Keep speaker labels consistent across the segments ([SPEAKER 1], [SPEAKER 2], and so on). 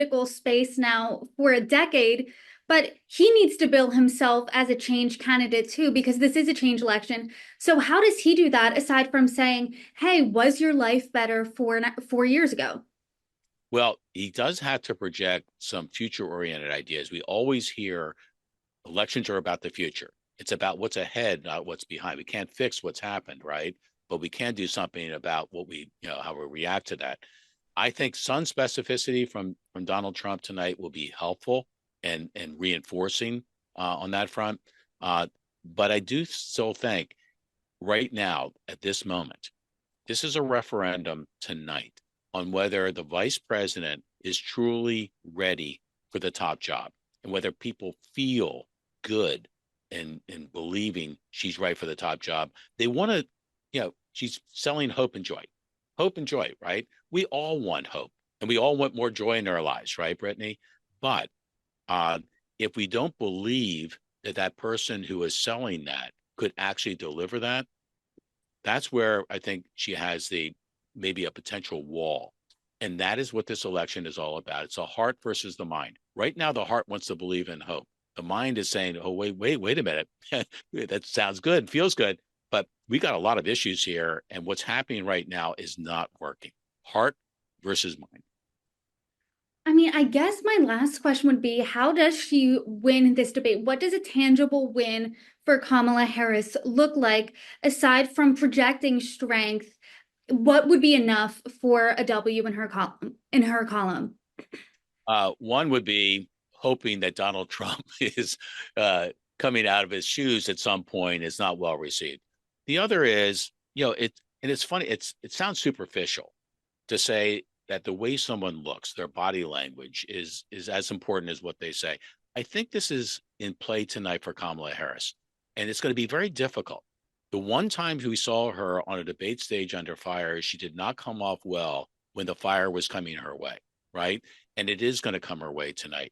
[SPEAKER 1] political space now for a decade, but he needs to bill himself as a change candidate too, because this is a change election. So how does he do that aside from saying, "Hey, was your life better 4 years ago?"
[SPEAKER 2] Well, he does have to project some future-oriented ideas. We always hear elections are about the future. It's about what's ahead, not what's behind. We can't fix what's happened, right? But we can do something about what how we react to that. I think some specificity from Donald Trump tonight will be helpful and reinforcing on that front. But I do still think right now, at this moment, this is a referendum tonight on whether the vice president is truly ready for the top job and whether people feel good in believing she's right for the top job. They want to, she's selling hope and joy, right? We all want hope and we all want more joy in our lives, right, Brittany? But uh, if we don't believe that that person who is selling that could actually deliver that, that's where I think she has the maybe a potential wall. And that is what this election is all about. It's a heart versus the mind. Right now, the heart wants to believe in hope. The mind is saying, oh, wait a minute. That sounds good, feels good. But we got a lot of issues here. And what's happening right now is not working. Heart versus mind.
[SPEAKER 1] I mean, I guess my last question would be, how does she win this debate? What does a tangible win for Kamala Harris look like aside from projecting strength? What would be enough for a W in her column?
[SPEAKER 2] One would be hoping that Donald Trump is coming out of his shoes at some point is not well received. The other is, and it's funny, it sounds superficial to say that the way someone looks, their body language is as important as what they say. I think this is in play tonight for Kamala Harris, and it's going to be very difficult. The one time we saw her on a debate stage under fire, she did not come off well when the fire was coming her way, right? And it is going to come her way tonight.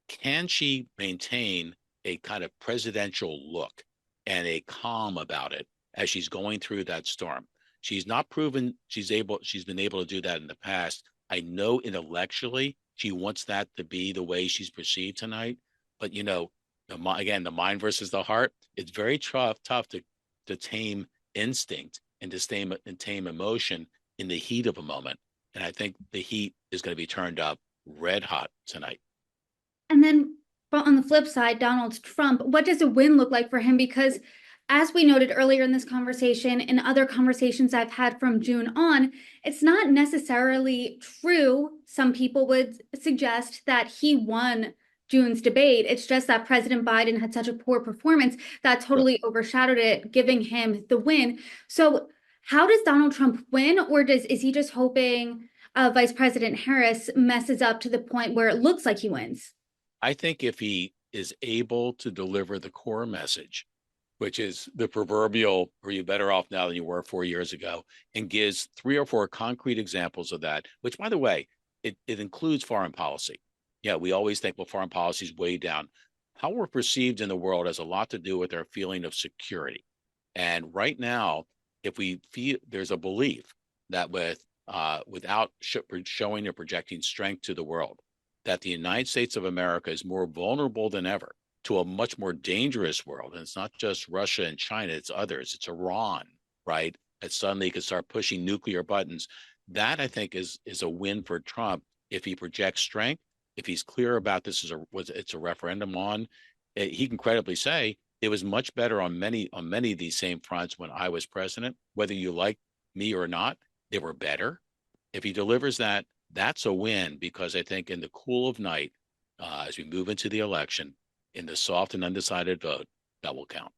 [SPEAKER 2] Can she maintain a kind of presidential look and a calm about it as she's going through that storm? She's not proven she's been able to do that in the past. I know intellectually she wants that to be the way she's perceived tonight, but again, the mind versus the heart, it's very tough to tame instinct and tame emotion in the heat of a moment. And I think the heat is going to be turned up red hot tonight.
[SPEAKER 1] And then, but on the flip side, Donald Trump, what does a win look like for him? Because as we noted earlier in this conversation and other conversations I've had from June on, it's not necessarily true. Some people would suggest that he won June's debate. It's just that President Biden had such a poor performance that
[SPEAKER 2] Sure.
[SPEAKER 1] totally overshadowed it, giving him the win. So how does Donald Trump win? Or is he just hoping Vice President Harris messes up to the point where it looks like he wins?
[SPEAKER 2] I think if he is able to deliver the core message, which is the proverbial, are you better off now than you were 4 years ago, and gives 3 or 4 concrete examples of that, which, by the way, it includes foreign policy. Yeah, we always think, well, foreign policy is way down. How we're perceived in the world has a lot to do with our feeling of security. And right now, if we feel there's a belief that without showing or projecting strength to the world, that the United States of America is more vulnerable than ever to a much more dangerous world. And it's not just Russia and China, it's others, it's Iran, right? That suddenly could start pushing nuclear buttons. That I think is a win for Trump if he projects strength, if he's clear about this it's a referendum on, he can credibly say it was much better on many of these same fronts when I was president. Whether you like me or not, they were better. If he delivers that, that's a win because I think in the cool of night, as we move into the election, in the soft and undecided vote, that will count.